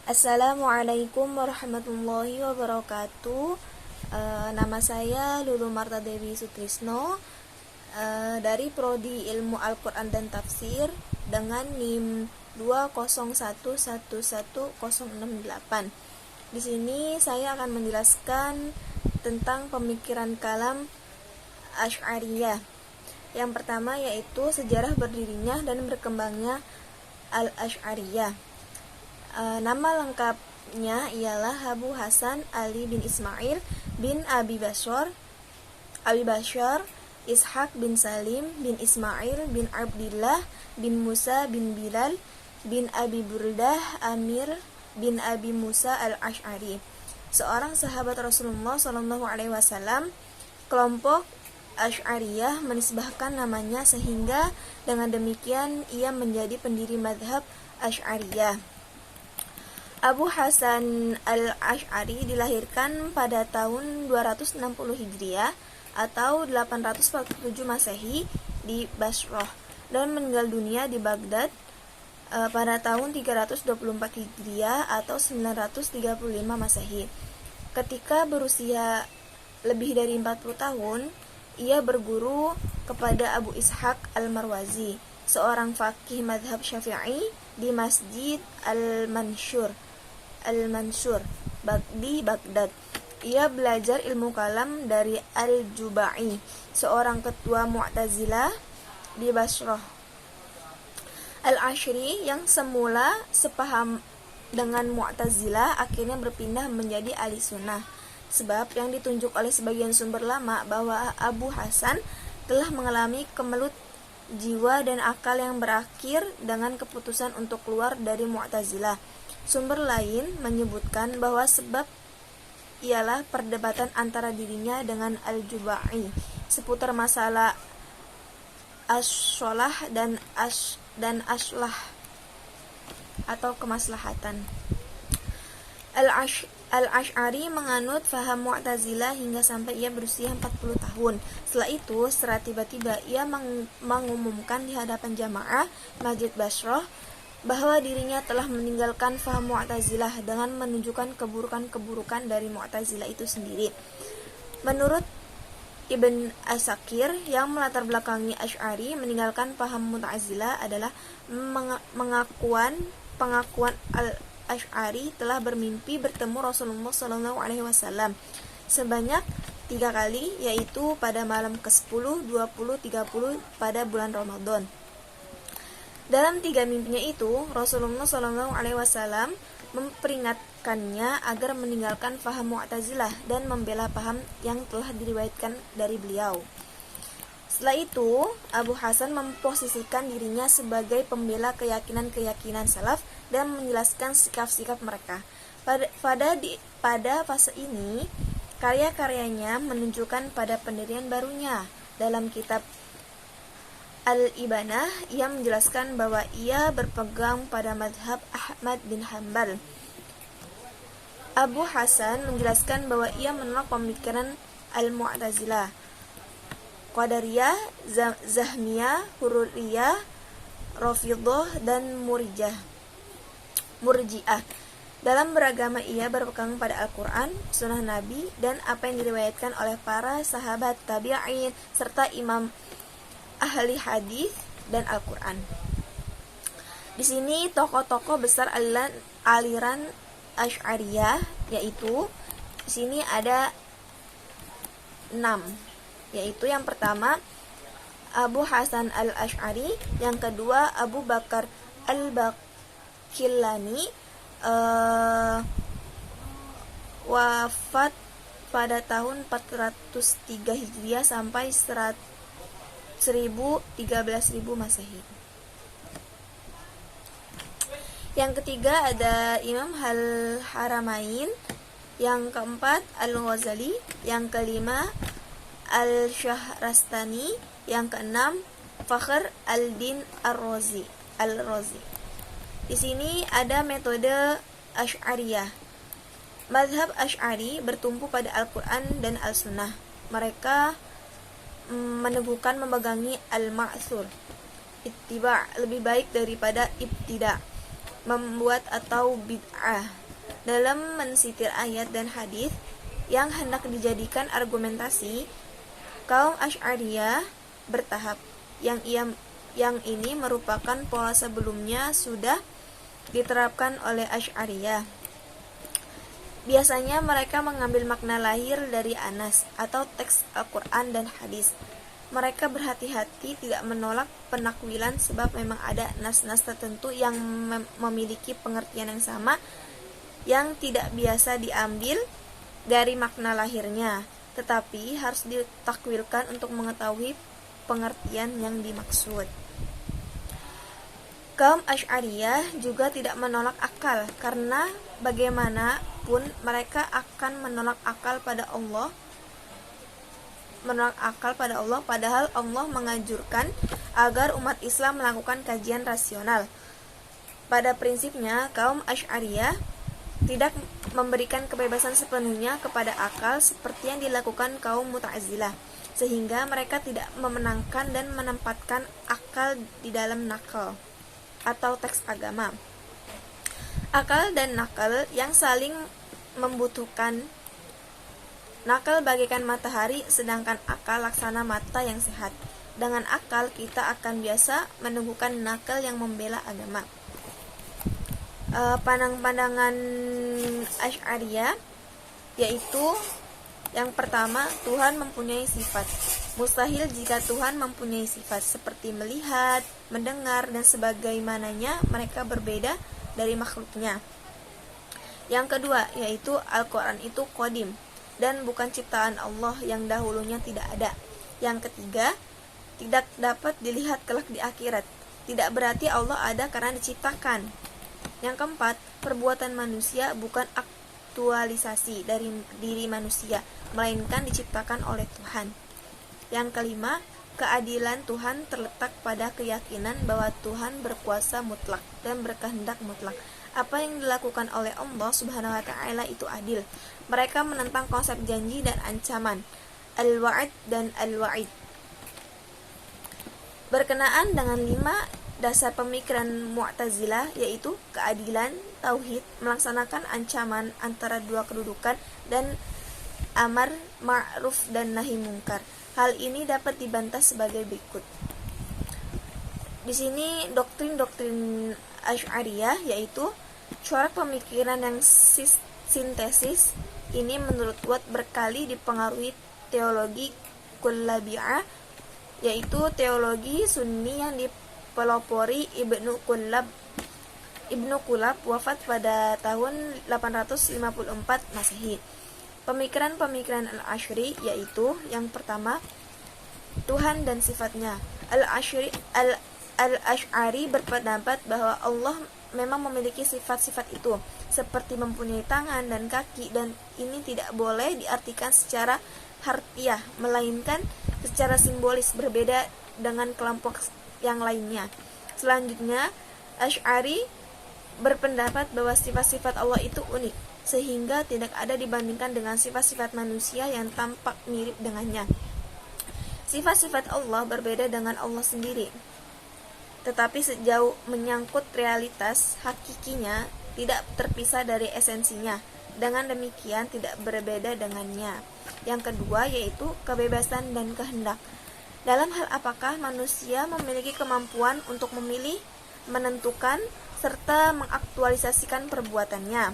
Assalamualaikum warahmatullahi wabarakatuh. Nama saya Lulu Marta Dewi Sutrisno, dari Prodi Ilmu Al-Quran dan Tafsir dengan NIM 201111068. Di sini saya akan menjelaskan tentang pemikiran kalam Asy'ariyah. Yang pertama yaitu sejarah berdirinya dan berkembangnya Al-Asy'ariyah. Nama lengkapnya ialah Abu Hasan Ali bin Ismail bin Abi Bashar Ishaq bin Salim bin Ismail bin Abdillah bin Musa bin Bilal bin Abi Burdah Amir bin Abi Musa al-Asy'ari, seorang sahabat Rasulullah SAW. Kelompok Asy'ariyah menisbahkan namanya sehingga dengan demikian ia menjadi pendiri mazhab Asy'ariyah. Abu Hasan al-Asy'ari dilahirkan pada tahun 260 Hijriah atau 847 Masehi di Basrah dan meninggal dunia di Baghdad pada tahun 324 Hijriah atau 935 Masehi. Ketika berusia lebih dari 40 tahun, ia berguru kepada Abu Ishaq al-Marwazi, seorang faqih mazhab Syafi'i di Masjid Al-Mansur di Baghdad. Ia belajar ilmu kalam dari Al-Juba'i, seorang ketua Mu'tazilah di Basrah. Al-Asy'ari yang semula sepaham dengan Mu'tazilah akhirnya berpindah menjadi Ahli Sunnah, sebab yang ditunjuk oleh sebagian sumber lama bahwa Abu Hasan telah mengalami kemelut jiwa dan akal yang berakhir dengan keputusan untuk keluar dari Mu'tazilah. Sumber lain menyebutkan bahwa sebab ialah perdebatan antara dirinya dengan Al-Juba'i seputar masalah as-sholah dan aslah atau kemaslahatan. Al-Asy'ari menganut faham Mu'tazilah hingga sampai ia berusia 40 tahun. Setelah itu, secara tiba-tiba ia mengumumkan di hadapan jamaah Masjid Basrah bahwa dirinya telah meninggalkan faham Mu'tazilah dengan menunjukkan keburukan-keburukan dari Mu'tazilah itu sendiri. Menurut Ibn Asakir yang melatar belakangi Asy'ari, meninggalkan paham Mu'tazilah adalah pengakuan Al-Asy'ari telah bermimpi bertemu Rasulullah SAW sebanyak 3 kali, yaitu pada malam ke-10, 20, 30 pada bulan Ramadan. Dalam 3 mimpinya itu, Rasulullah SAW memperingatkannya agar meninggalkan paham Mu'tazilah dan membela paham yang telah diriwayatkan dari beliau. Setelah itu, Abu Hasan memposisikan dirinya sebagai pembela keyakinan-keyakinan salaf dan menjelaskan sikap-sikap mereka. Pada fase ini, karya-karyanya menunjukkan pada pendirian barunya. Dalam kitab Al-Ibanah, ia menjelaskan bahwa ia berpegang pada mazhab Ahmad bin Hanbal. Abu Hasan menjelaskan bahwa ia menolak pemikiran Al-Mu'tazilah, Qadariyah, Zahmiyah, Hururiyah, Rafidhah, dan Murji'ah. Dalam beragama ia berpegang pada Al-Quran, Sunnah Nabi, dan apa yang diriwayatkan oleh para sahabat tabi'in serta imam ahli hadis dan Al-Quran. Di sini tokoh-tokoh besar aliran Asy'ariyah, yaitu di sini ada 6, yaitu yang pertama Abu Hasan al-Asy'ari, yang kedua Abu Bakar al-Baqillani, wafat pada tahun 403 Hijriah sampai 13.000 Masehi. Yang ketiga ada Imam Al-Haramain, yang keempat Al-Ghazali, yang kelima Al-Syahrastani, yang keenam Fakhr al-Din Ar-Razi. Di sini ada metode Asy'ariyah. Mazhab Asy'ari bertumpu pada Al-Quran dan Al-Sunnah. Mereka meneguhkan memegangi al-ma'thur, ittiba' lebih baik daripada ibtida'. membuat atau bid'ah dalam mensitir ayat dan hadis yang hendak dijadikan argumentasi. Kaum Asy'ariyah bertahap yang ini merupakan pola sebelumnya sudah diterapkan oleh Asy'ariyah. Biasanya mereka mengambil makna lahir dari Anas atau teks Al-Quran dan hadis. Mereka berhati-hati tidak menolak penakwilan sebab memang ada nas-nas tertentu yang memiliki pengertian yang sama yang tidak biasa diambil dari makna lahirnya, tetapi harus ditakwilkan untuk mengetahui pengertian yang dimaksud. Kaum Asy'ariyah juga tidak menolak akal, karena bagaimanapun mereka akan menolak akal pada Allah, padahal Allah menganjurkan agar umat Islam melakukan kajian rasional. Pada prinsipnya, kaum Asy'ariyah tidak memberikan kebebasan sepenuhnya kepada akal seperti yang dilakukan kaum Mu'tazilah, sehingga mereka tidak memenangkan dan menempatkan akal di dalam nakal atau teks agama. Akal dan nakal yang saling membutuhkan. Nakal bagaikan matahari, sedangkan akal laksana mata yang sehat. Dengan akal kita akan biasa meneguhkan nakal yang membela agama. Pandangan Asy'ariyah yaitu yang pertama, Tuhan mempunyai sifat. Mustahil jika Tuhan mempunyai sifat seperti melihat, mendengar, dan sebagaimananya, mereka berbeda dari makhluknya. Yang kedua, yaitu Al-Quran itu qadim dan bukan ciptaan Allah yang dahulunya tidak ada. Yang ketiga, tidak dapat dilihat kelak di akhirat. Tidak berarti Allah ada karena diciptakan. Yang keempat, perbuatan manusia bukan aktualisasi dari diri manusia, melainkan diciptakan oleh Tuhan. Yang kelima, keadilan Tuhan terletak pada keyakinan bahwa Tuhan berkuasa mutlak dan berkehendak mutlak. Apa yang dilakukan oleh Allah Subhanahu wa taala itu adil. Mereka menentang konsep janji dan ancaman, al-wa'id dan al-wa'id. Berkenaan dengan 5 dasar pemikiran Mu'tazilah, yaitu keadilan, tauhid, melaksanakan ancaman antara dua kedudukan, dan amar ma'ruf dan nahi mungkar. Hal ini dapat dibantah sebagai berikut. Di sini doktrin-doktrin Asy'ariyah yaitu corak pemikiran yang sintesis ini menurut Watt berkali dipengaruhi teologi kullabiyah, yaitu teologi Sunni yang dipelopori Ibnu Kulab wafat pada tahun 854 Masehi. Pemikiran-pemikiran Al-Asy'ari yaitu yang pertama, Tuhan dan sifatnya. Al-Asy'ari berpendapat bahwa Allah memang memiliki sifat-sifat itu, seperti mempunyai tangan dan kaki, dan ini tidak boleh diartikan secara harfiah, melainkan secara simbolis, berbeda dengan kelompok yang lainnya. Selanjutnya, Asy'ari berpendapat bahwa sifat-sifat Allah itu unik, sehingga tidak ada dibandingkan dengan sifat-sifat manusia yang tampak mirip dengannya. Sifat-sifat Allah berbeda dengan Allah sendiri, tetapi sejauh menyangkut realitas hakikinya tidak terpisah dari esensinya. Dengan demikian tidak berbeda dengannya. Yang kedua yaitu kebebasan dan kehendak. Dalam hal apakah manusia memiliki kemampuan untuk memilih, menentukan, serta mengaktualisasikan perbuatannya.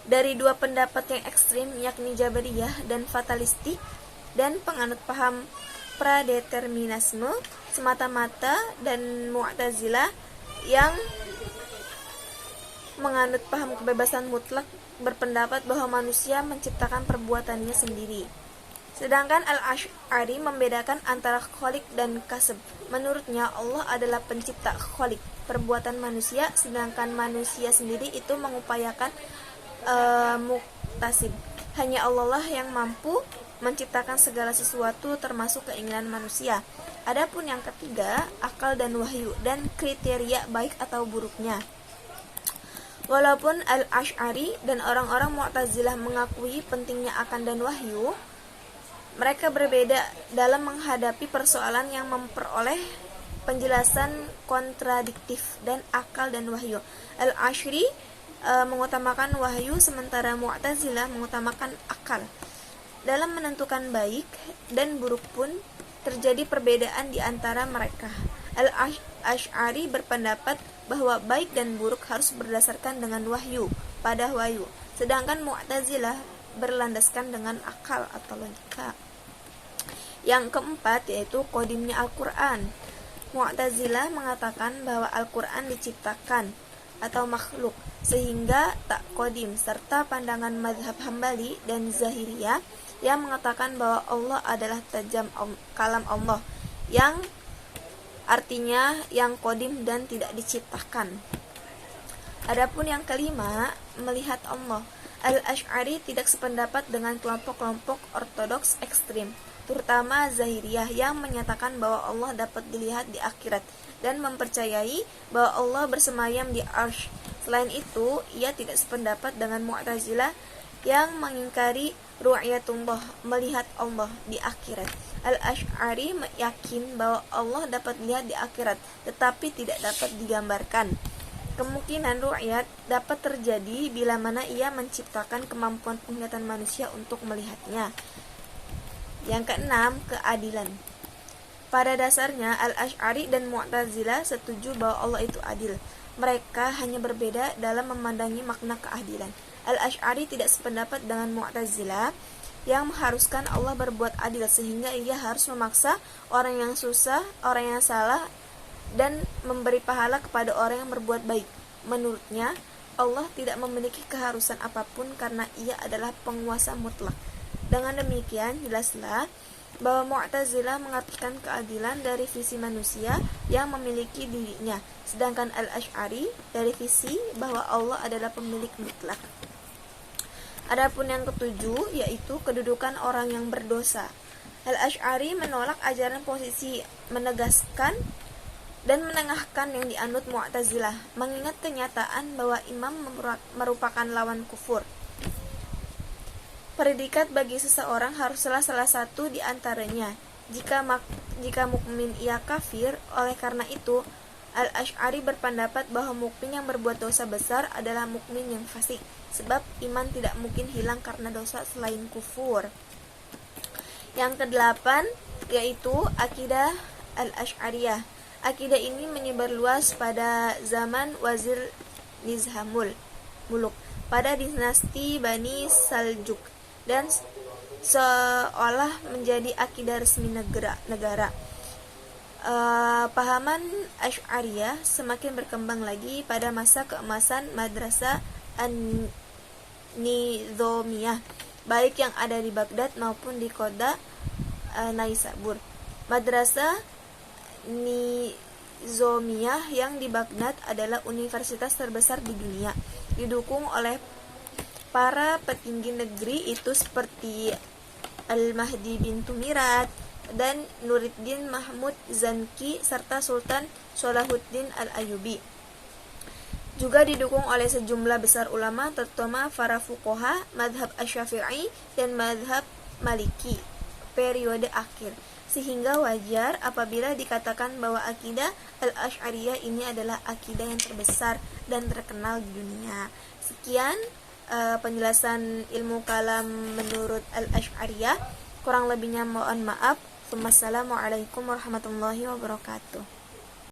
Dari dua pendapat yang ekstrim, yakni Jabariyah dan fatalistik, dan penganut paham pradeterminisme semata-mata, dan Mu'tazilah yang menganut paham kebebasan mutlak berpendapat bahwa manusia menciptakan perbuatannya sendiri. Sedangkan Al-Asy'ari membedakan antara khaliq dan kasb. Menurutnya Allah adalah pencipta khaliq, perbuatan manusia, sedangkan manusia sendiri itu mengupayakan muktasib. Hanya Allah lah yang mampu menciptakan segala sesuatu termasuk keinginan manusia. Adapun yang ketiga, akal dan wahyu dan kriteria baik atau buruknya. Walaupun Al-Asy'ari dan orang-orang Mu'tazilah mengakui pentingnya akal dan wahyu, mereka berbeda dalam menghadapi persoalan yang memperoleh penjelasan kontradiktif dan akal dan wahyu. Al-Asy'ari mengutamakan wahyu, sementara Mu'tazilah mengutamakan akal. Dalam menentukan baik dan buruk pun terjadi perbedaan di antara mereka. Al-Asy'ari berpendapat bahwa baik dan buruk harus berdasarkan dengan wahyu, pada wahyu, sedangkan Mu'tazilah berlandaskan dengan akal atau logika. Yang keempat yaitu qadimnya Al-Quran. Mu'tazilah mengatakan bahwa Al-Quran diciptakan atau makhluk sehingga tak qadim, serta pandangan mazhab Hambali dan Zahiriyah yang mengatakan bahwa Allah adalah tajam kalam Allah, yang artinya yang qadim dan tidak diciptakan. Adapun yang kelima, melihat Allah. Al-Asy'ari tidak sependapat dengan kelompok-kelompok ortodoks ekstrim, terutama Zahiriyah yang menyatakan bahwa Allah dapat dilihat di akhirat dan mempercayai bahwa Allah bersemayam di arsy. Selain itu, ia tidak sependapat dengan Mu'tazilah yang mengingkari ru'yatullah, melihat Allah di akhirat. Al-Asy'ari yakin bahwa Allah dapat dilihat di akhirat, tetapi tidak dapat digambarkan. Kemungkinan ru'yat dapat terjadi bila mana ia menciptakan kemampuan penglihatan manusia untuk melihatnya. Yang keenam, keadilan. Pada dasarnya, Al-Asy'ari dan Mu'tazilah setuju bahwa Allah itu adil. Mereka hanya berbeda dalam memandangi makna keadilan. Al-Asy'ari tidak sependapat dengan Mu'tazilah yang mengharuskan Allah berbuat adil sehingga ia harus memaksa orang yang susah, orang yang salah, dan memberi pahala kepada orang yang berbuat baik. Menurutnya, Allah tidak memiliki keharusan apapun karena ia adalah penguasa mutlak. Dengan demikian, jelaslah bahwa Mu'tazilah mengartikan keadilan dari visi manusia yang memiliki dirinya, sedangkan Al-Asy'ari dari visi bahwa Allah adalah pemilik mutlak. Adapun yang ketujuh yaitu kedudukan orang yang berdosa. Al-Asy'ari menolak ajaran posisi menegaskan dan menengahkan yang dianut Mu'tazilah, mengingat kenyataan bahwa imam merupakan lawan kufur. Predikat bagi seseorang haruslah salah satu di antaranya. Jika mukmin ia kafir. Oleh karena itu, Al-Asy'ari berpendapat bahwa mukmin yang berbuat dosa besar adalah mukmin yang fasik, sebab iman tidak mungkin hilang karena dosa selain kufur. Yang kedelapan yaitu akidah Al-Asy'ariyah. Akidah ini menyebar luas pada zaman Wazir Nizamul Muluk pada dinasti Bani Saljuk dan seolah menjadi akidah resmi negara. Pahaman Asy'ariyah semakin berkembang lagi pada masa keemasan Madrasah An-Nizamiyah, baik yang ada di Baghdad maupun di kota Naisabur. Madrasah Nizamiyah yang di Baghdad adalah universitas terbesar di dunia, didukung oleh para petinggi negeri itu seperti Al-Mahdi bin Tumirat dan Nuruddin Mahmud Zanki serta Sultan Salahuddin Al-Ayyubi. Juga didukung oleh sejumlah besar ulama, terutama para fuqaha madhab Asy-Syafi'i dan madhab Maliki periode akhir, sehingga wajar apabila dikatakan bahwa akidah Al-Asy'ariyah ini adalah akidah yang terbesar dan terkenal di dunia. Sekian penjelasan ilmu kalam menurut Al-Asy'ariyah. Kurang lebihnya mohon maaf. Wassalamualaikum warahmatullahi wabarakatuh.